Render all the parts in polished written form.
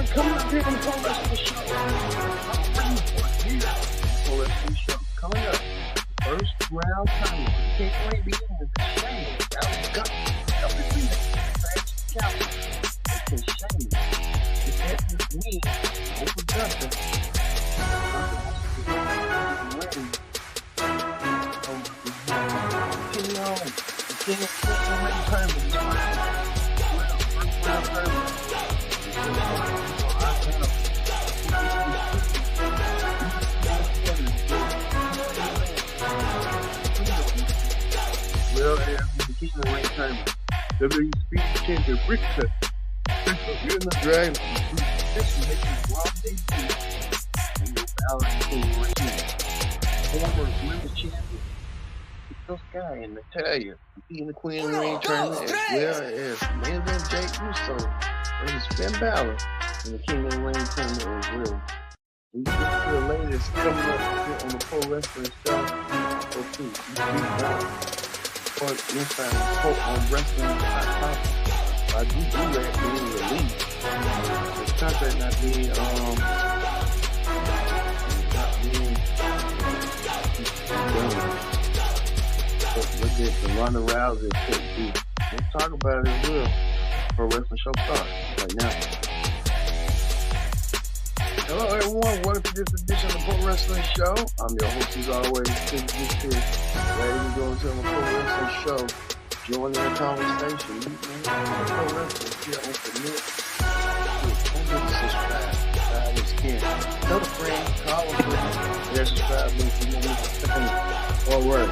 everyone, coming up here on the Pro Wrestling Show. Pro Wrestling Show coming up. First round time. Can't wait to begin with Sheamus. That was Gunther. That was the fast count. It's Sheamus. It had this win over Gunther. The king of Streamyard tournament. First round tournament. Well, as the King of the Ring tournament, WWE Speed Champion Ricochet in the Dragon this makes his wild debut and go out in the King of the Ring. Former women's champion, Iko Sky and Natalia beating the Queen of the Ring tournament, as well as main event Jey Uso versus Finn Balor in the King of the Ring tournament as well. We get to the latest coming up here on the Pro Wrestling Show. So too, inside report on wrestling hot topics. I do that being released. The contract not being done. But look at the Ronda Rousey effect too. Let's talk about it as well. Pro Wrestling Show starts right now. Hello everyone, welcome to this edition of the Pro Wrestling Show. I'm your host as always, Tim Gunther. Ready to go into the Pro Wrestling Show. Join in the conversation. Meet me on the Pro Wrestling here on Commit. Don't subscribe. Subscribe if you can. Tell a friend, call a friend. Yeah, subscribe if you want me to say. Alright.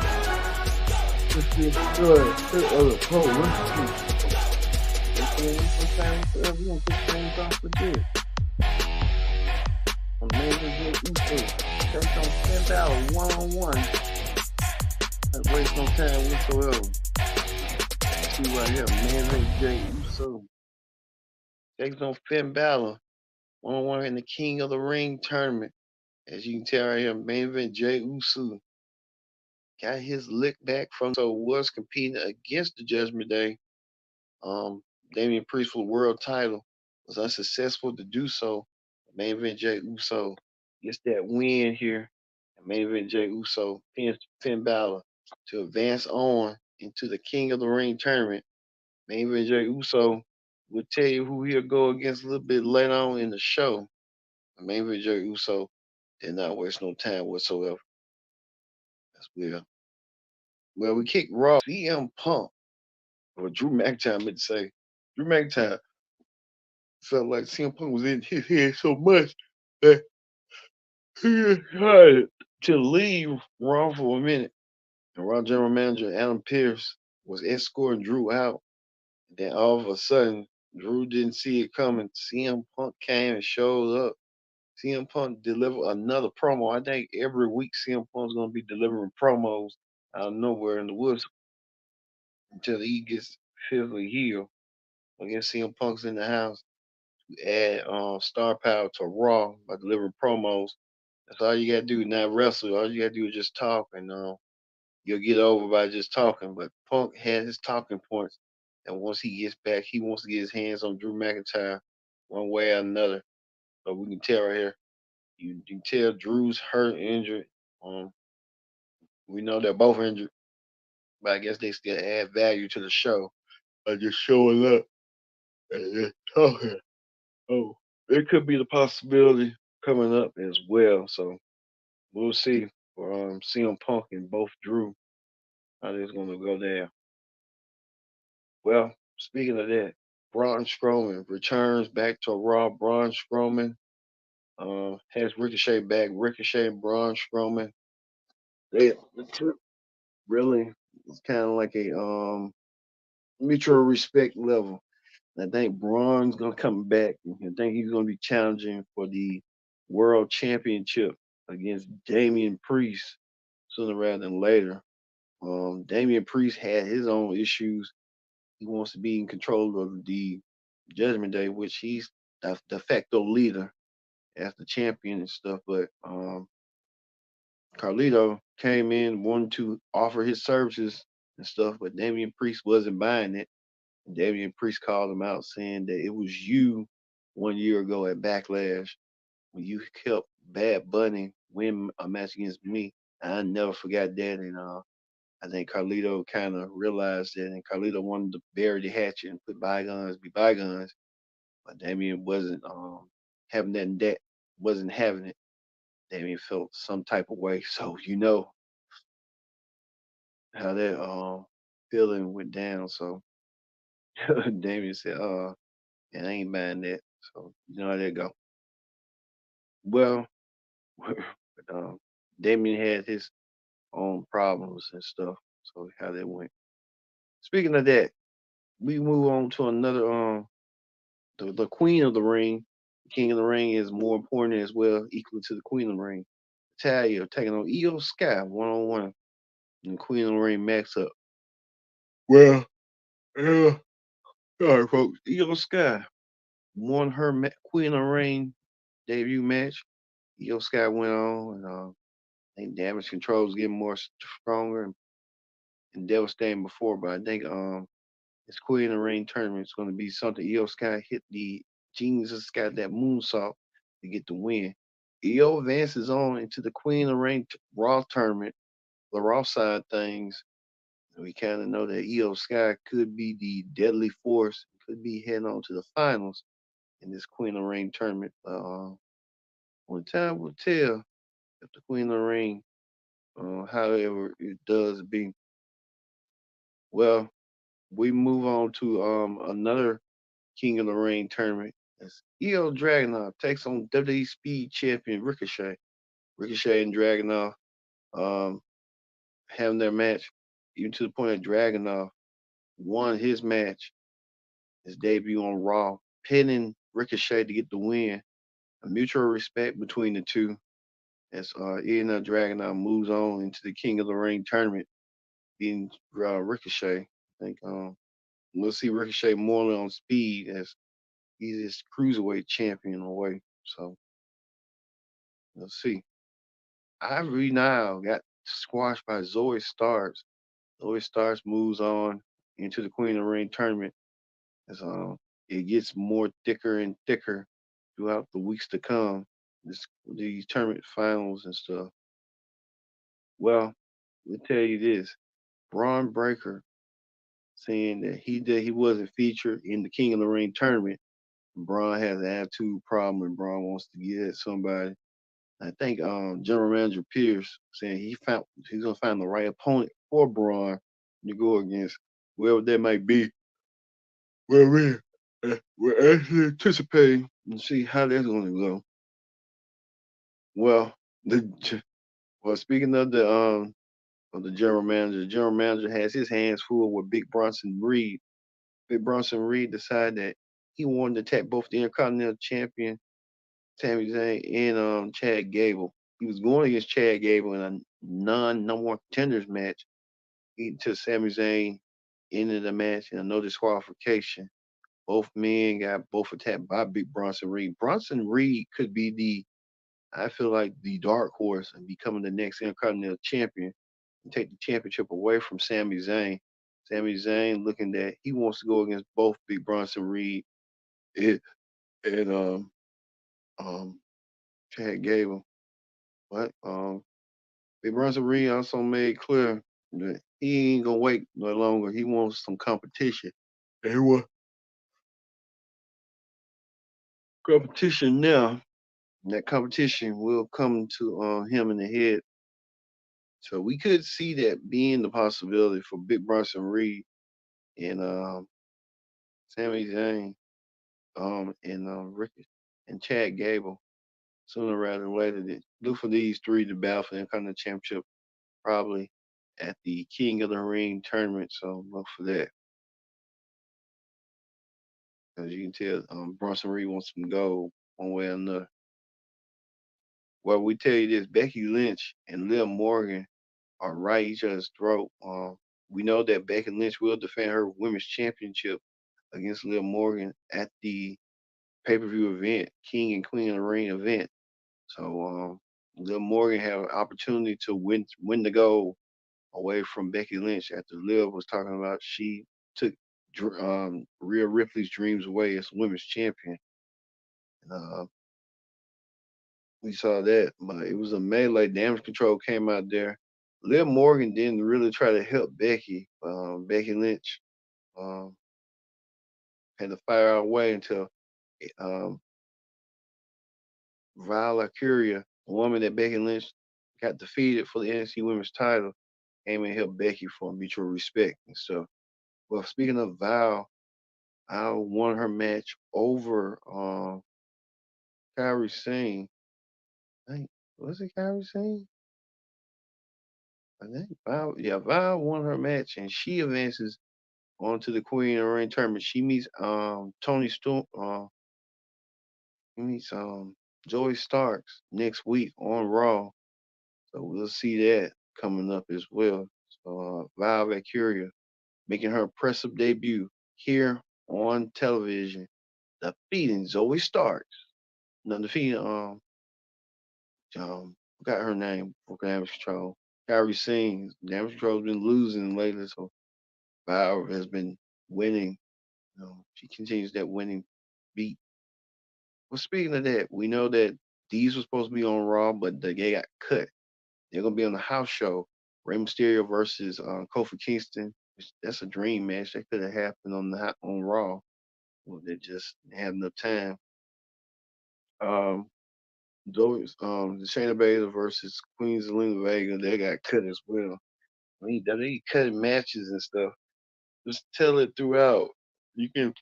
Let's get started. The Pro Wrestling. We're going to kick things off with this. Amazing Jey Uso takes on Finn Balor one-on-one. Not waste no time whatsoever. See right here, Amazing Jey Uso takes on Finn Balor one-on-one in the King of the Ring tournament. As you can tell right here, main event Jey Uso got his lick back from so was competing against the Judgment Day. Damian Priest for the world title was unsuccessful to do so. Main event Jey Uso gets that win here. And main event Jey Uso pins Finn Balor to advance on into the King of the Ring tournament. Main event Jey Uso will tell you who he'll go against a little bit later on in the show. Main event Jey Uso did not waste no time whatsoever. That's weird. Well, we kicked Raw. CM Punk, or Drew McIntyre, I meant to say. Drew McIntyre felt like CM Punk was in his head so much that he decided to leave Raw for a minute. And Raw General Manager Adam Pearce was escorting Drew out. And then all of a sudden, Drew didn't see it coming. CM Punk came and showed up. CM Punk delivered another promo. I think every week CM Punk's going to be delivering promos out of nowhere in the woods until he gets physically healed. I guess CM Punk's in the house. Add star power to Raw by delivering promos. That's all you gotta do, not wrestle. All you gotta do is just talk, and you'll get over by just talking. But Punk had his talking points, and once he gets back, he wants to get his hands on Drew McIntyre one way or another. So we can tell right here, you can tell Drew's hurt, injured. We know they're both injured, but I guess they still add value to the show by just showing up and just talking. Oh, it could be the possibility coming up as well. So we'll see for CM Punk and both Drew how this going to go there. Well, speaking of that, Braun Strowman returns back to Raw. Braun Strowman has Ricochet back. Ricochet and Braun Strowman. The two really it's kind of like a mutual respect level. I think Braun's gonna come back. I think he's gonna be challenging for the World Championship against Damian Priest sooner rather than later. Damian Priest had his own issues. He wants to be in control of the Judgment Day, which he's the de facto leader as the champion and stuff. But Carlito came in, wanted to offer his services and stuff, but Damian Priest wasn't buying it. Damian Priest called him out saying that it was you 1 year ago at Backlash when you helped Bad Bunny win a match against me. I never forgot that, and I think Carlito kind of realized that, and Carlito wanted to bury the hatchet and put bygones be bygones. But Damien wasn't having that wasn't having it. Damien felt some type of way. So you know how that feeling went down. So Damien said, and I ain't buying that. So you know how that go. Well, but, Damien had his own problems and stuff. So how that went. Speaking of that, we move on to another the Queen of the Ring. The King of the Ring is more important as well, equal to the Queen of the Ring. Talia taking on Io Sky 1-on-1 and Queen of the Ring max up. Well, yeah, sorry folks. Io Sky won her Queen of the Ring debut match. Io Sky went on, and I think Damage Control is getting more stronger and devastating before, but I think this Queen of the Ring tournament is going to be something. Io Sky hit the Jesus got that moonsault to get the win. Io advances on into the Queen of the Ring Raw tournament, the Raw side things. We kind of know that Io Sky could be the deadly force, could be heading on to the finals in this Queen of the Ring tournament. One time will tell if the Queen of the Ring, however it does be. Well, we move on to another King of the Ring tournament. As Io Dragunov takes on WWE Speed Champion Ricochet. Ricochet and Dragunov um, having their match, even to the point that Dragunov won his match, his debut on Raw, pinning Ricochet to get the win. A mutual respect between the two as Ilya Dragunov moves on into the King of the Ring tournament, beating Ricochet. I think we'll see Ricochet more on speed as he's his cruiserweight champion away. So we'll see. Ivory now got squashed by Zoe Starks. Zoe Starks moves on into the Queen of the Ring tournament as it gets more thicker and thicker throughout the weeks to come. These tournament finals and stuff. Well, let me tell you this: Braun Breaker saying that he wasn't featured in the King of the Ring tournament. Braun has an attitude problem and Braun wants to get at somebody. I think General Manager Pierce saying he's gonna find the right opponent for Braun to go against, whoever that might be. Well, we're actually anticipating and see how that's gonna go. Well, speaking of the general manager has his hands full with Big Bronson Reed. Big Bronson Reed decided that he wanted to attack both the Intercontinental Champion Sami Zayn and Chad Gable. He was going against Chad Gable in a non-number one contenders match. He took Sami Zayn into the match in a no disqualification. Both men got both attacked by Big Bronson Reed. Bronson Reed could be I feel like the dark horse and becoming the next Intercontinental Champion and take the championship away from Sami Zayn. Sami Zayn looking that he wants to go against both Big Bronson Reed and, and um, Chad Gable. But Big Bronson Reed also made clear that he ain't gonna wait no longer. He wants some competition. And he wants competition now. And that competition will come to him in the head. So we could see that being the possibility for Big Bronson Reed and Sami Zayn, and Ricky and Chad Gable sooner rather than later. Look for these three to battle for the Intercontinental Championship probably at the King of the Ring tournament. So look for that. As you can tell, Bronson Reed wants some gold one way or another. Well, we tell you this: Becky Lynch and Liv Morgan are right each other's throat. We know that Becky Lynch will defend her women's championship against Liv Morgan at the pay-per-view event, King and Queen of the Ring event. So Liv Morgan have an opportunity to win the gold away from Becky Lynch after Liv was talking about she took Rhea Ripley's dreams away as women's champion. And, we saw that, but it was a melee. Damage Control came out there. Liv Morgan didn't really try to help Becky. Becky Lynch um, had to fire our way until um, Viola Curia, a woman that Becky Lynch got defeated for the NXT Women's title, came and helped Becky for mutual respect and stuff. Well, speaking of I won her match over Kyrie Singh. I think was it Kyrie Singh? I think Val won her match and she advances on to the Queen of the Ring tournament. She meets Tony Storm she meets Joey Starks next week on Raw. So we'll see that coming up as well. So Val Valkyria making her impressive debut here on television, defeating Zoe Starks. No, defeating forgot her name for Damage Control. Kyrie Singh. Damage Control's been losing lately, so Val has been winning. She continues that winning beat. Well, speaking of that, we know that these were supposed to be on Raw, but they got cut. They're gonna be on the house show. Rey Mysterio versus Kofi Kingston. That's a dream match. That could have happened on Raw. Well, they just didn't have enough time. Um, those the Shayna Baszler versus Queen Zelina Vega. They got cut as well. They cutting matches and stuff. Just tell it throughout. You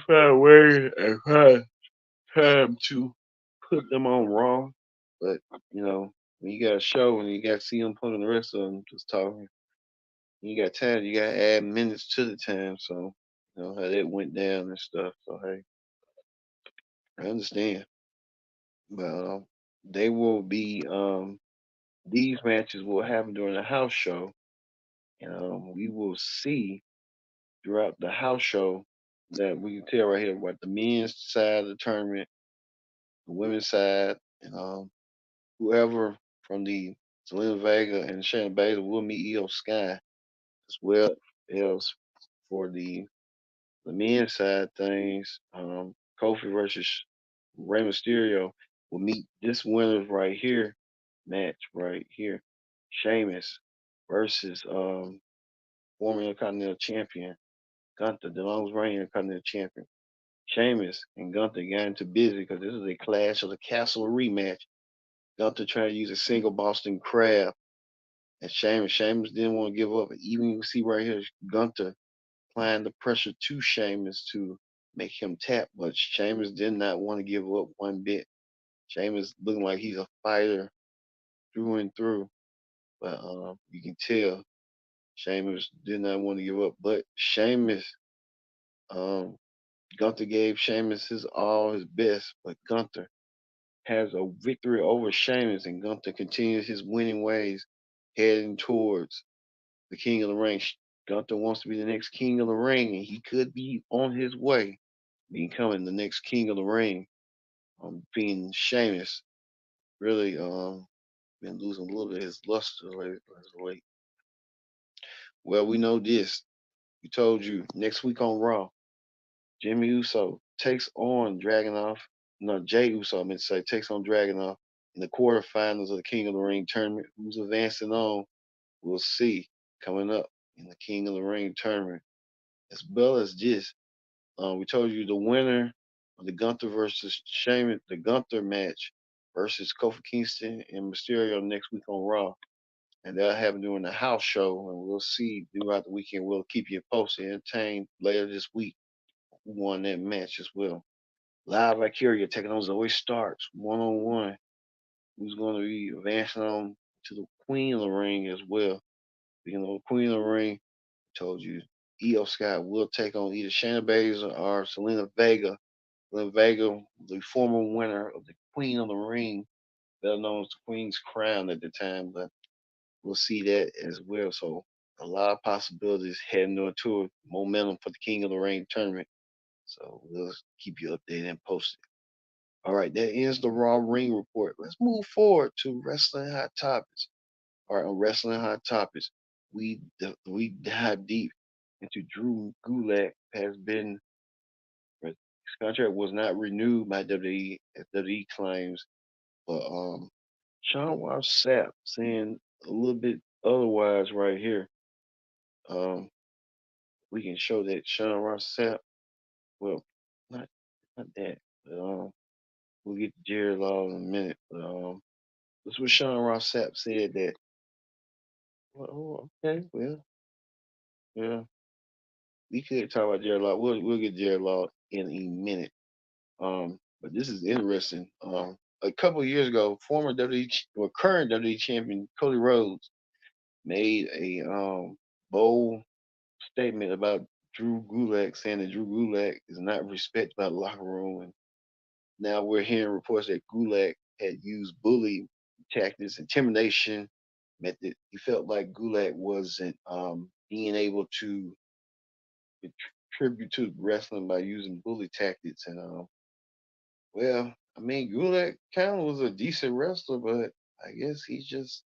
find a way and find time to put them on Raw, but when you got a show and you got to see them put on the rest of them just talking, you got time. You got to add minutes to the time. So how that went down and stuff. So hey, I understand, but they will be these matches will happen during the house show, and we will see throughout the house show that we can tell right here what the men's side of the tournament, the women's side, and whoever from the Zelina Vega and Shayna Baszler will meet Io Sky as well as for the men's side things. Kofi versus Rey Mysterio will meet this winners right here match right here. Sheamus versus former Intercontinental Champion Gunther, the longest reigning Intercontinental Champion. Sheamus and Gunther got into busy because this is a Clash of the Castle rematch. Gunther tried to use a single Boston Crab. And Sheamus didn't want to give up. Even you see right here, Gunther applying the pressure to Sheamus to make him tap, but Sheamus did not want to give up one bit. Sheamus looking like he's a fighter through and through, but you can tell Sheamus did not want to give up. But um, Gunther gave Sheamus his all, his best, but Gunther has a victory over Sheamus, and Gunther continues his winning ways, heading towards the King of the Ring. Gunther wants to be the next King of the Ring, and he could be on his way becoming the next King of the Ring. Being Sheamus really been losing a little bit of his luster lately. Well, we know this. We told you next week on Raw, Jimmy Uso takes on Dragunov. No, Jay Uso, I meant to say, takes on Dragunov in the quarterfinals of the King of the Ring tournament. Who's advancing on? We'll see coming up in the King of the Ring tournament. As well as this, we told you the winner of the Gunther versus Sheamus, the Gunther match versus Kofi Kingston and Mysterio next week on Raw. And they'll have it during the house show, and we'll see throughout the weekend. We'll keep you posted, entertained later this week who won that match as well. Live Valkyria taking on Zoe Starks one on one. Who's going to be advancing on to the Queen of the Ring as well. Queen of the Ring, told you Io Scott will take on either Shayna Baszler or Selena Vega. Selena Vega, the former winner of the Queen of the Ring, better known as the Queen's Crown at the time, but we'll see that as well. So a lot of possibilities heading into momentum for the King of the Ring tournament. So we'll keep you updated and posted. All right, that ends the Raw Ring report. Let's move forward to Wrestling Hot Topics. All right, on Wrestling Hot Topics, we dive deep into Drew Gulak has been His contract was not renewed by WWE, as WWE claims. But Sean Ross Sapp saying a little bit otherwise right here. Um, we can show that Sean Ross Sapp. Well, not not that, but we'll get to Jared Law in a minute. But this is what Sean Ross Sapp said that. Well, oh, okay, well, yeah, we could talk about Jared Law. We'll get Jared Law in a minute. But this is interesting. A couple of years ago, former WWE or current WWE champion Cody Rhodes made a bold statement about Drew Gulak, saying that Drew Gulak is not respected by the locker room. And now we're hearing reports that Gulak had used bully tactics, intimidation, method. He felt like Gulak wasn't being able to contribute to wrestling by using bully tactics. And well, I mean, Gulak kind of was a decent wrestler, but I guess he's just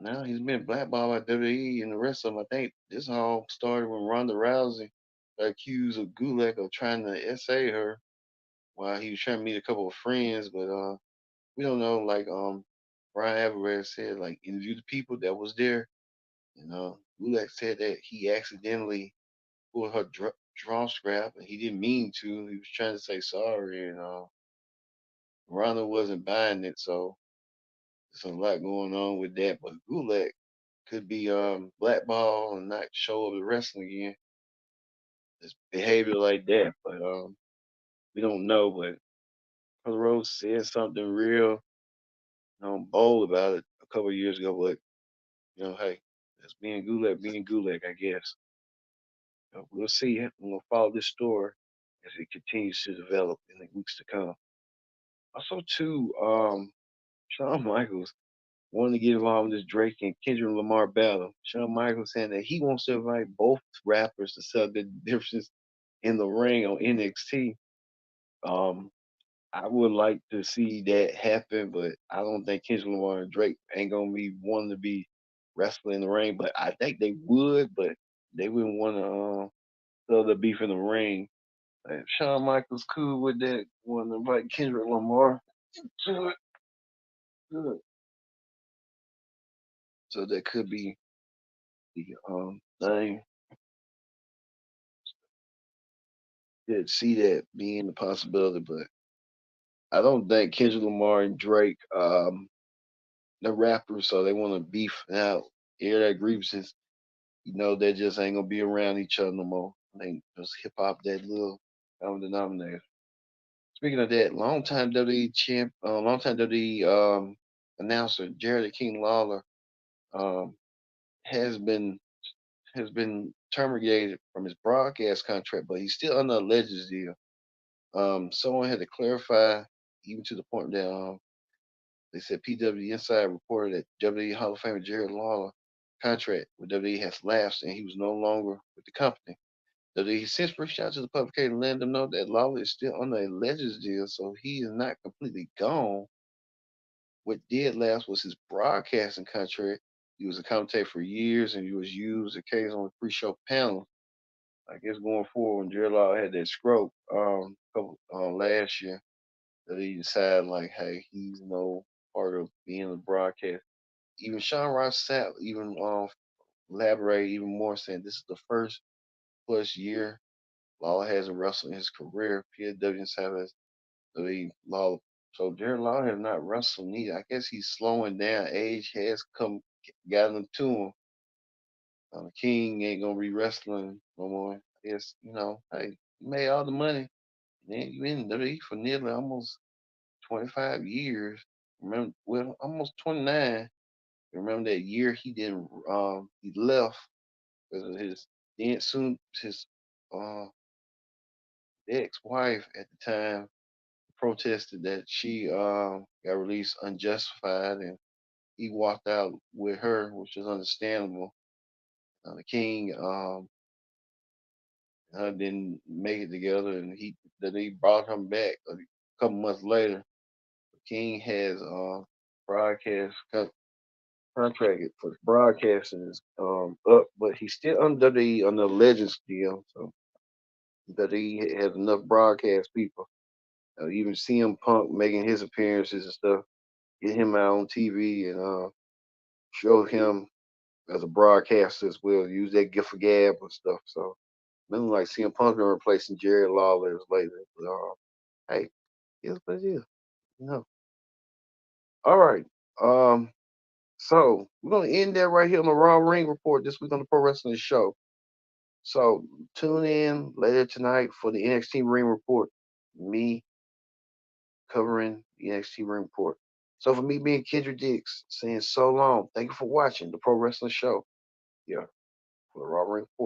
now he's been blackballed by WWE and the rest of them. I think this all started when Ronda Rousey got accused of Gulak of trying to essay her while he was trying to meet a couple of friends. But we don't know. Like Brian Alvarez said, like interview the people that was there. You know, Gulak said that he accidentally pulled her draw scrap and he didn't mean to. He was trying to say sorry, and Ronda wasn't buying it. So there's a lot going on with that. But Gulak could be blackballed and not show up to wrestling again. His behavior like that, but we don't know. But Cody Rhodes said something real, bold about it a couple of years ago. But hey, that's being Gulak, I guess. We'll see. We'll follow this story as it continues to develop in the weeks to come. Also, too, Shawn Michaels wanting to get involved in this Drake and Kendrick Lamar battle. Shawn Michaels saying that he wants to invite both rappers to sell the differences in the ring on NXT. Um, I would like to see that happen, but I don't think Kendrick Lamar and Drake ain't gonna be wanting to be wrestling in the ring. But I think they would, but they wouldn't want to sell the beef in the ring. If Shawn Michaels cool with that, want to invite Kendrick Lamar to it, good. So that could be the thing. Could see that being a possibility, but I don't think Kendrick Lamar and Drake, the rappers, so they want to beef out, air their grievances. They just ain't gonna be around each other no more. I think just hip hop that little common denominator. Speaking of that, longtime longtime WWE announcer Jerry the King Lawler um, has been has been terminated from his broadcast contract, but he's still under a Legends deal. Someone had to clarify, even to the point that they said PW Inside reported that WWE Hall of Famer Jerry Lawler contract with WWE has lapsed and he was no longer with the company. WWE since reached out to the publication and let them know that Lawler is still under a Legends deal, so he is not completely gone. What did last was his broadcasting contract. He was a commentator for years and he was used occasionally on pre-show panels. I guess going forward, when Jerry Lawler had that stroke last year, that he decided like, hey, he's no part of being a broadcast. Even Sean Ross Sapp even elaborated even more, saying this is the first plus year Lawler hasn't wrestled in his career. PW inside has the Lawler. So Jerry Lawler has not wrestled neither. I guess he's slowing down. Age has gotten to him. King ain't gonna be wrestling no more. I guess hey, you made all the money. Then you in WWE for nearly almost 25 years. Remember, well, almost 29. Remember that year he left because of his then soon his uh ex-wife at the time protested that she got released unjustified and he walked out with her, which is understandable. The King didn't make it together, and he brought him back a couple months later. King has broadcast contracted for broadcasting is up, but he's still under the Legends deal. So That he had enough broadcast people. Even CM Punk making his appearances and stuff, get him out on TV and show him as a broadcaster as well. Use that gift of gab and stuff. So nothing like CM Punk been replacing Jerry Lawler later. But, hey, it's what it is. No. All right. Um. So we're gonna end that right here on the Raw Ring Report this week on the Pro Wrestling Show. So tune in later tonight for the NXT Ring Report. Me covering the NXT Ring Report. So for me being Kendra Dix, saying so long. Thank you for watching the Pro Wrestling Show. Yeah, for the Raw Ring Report.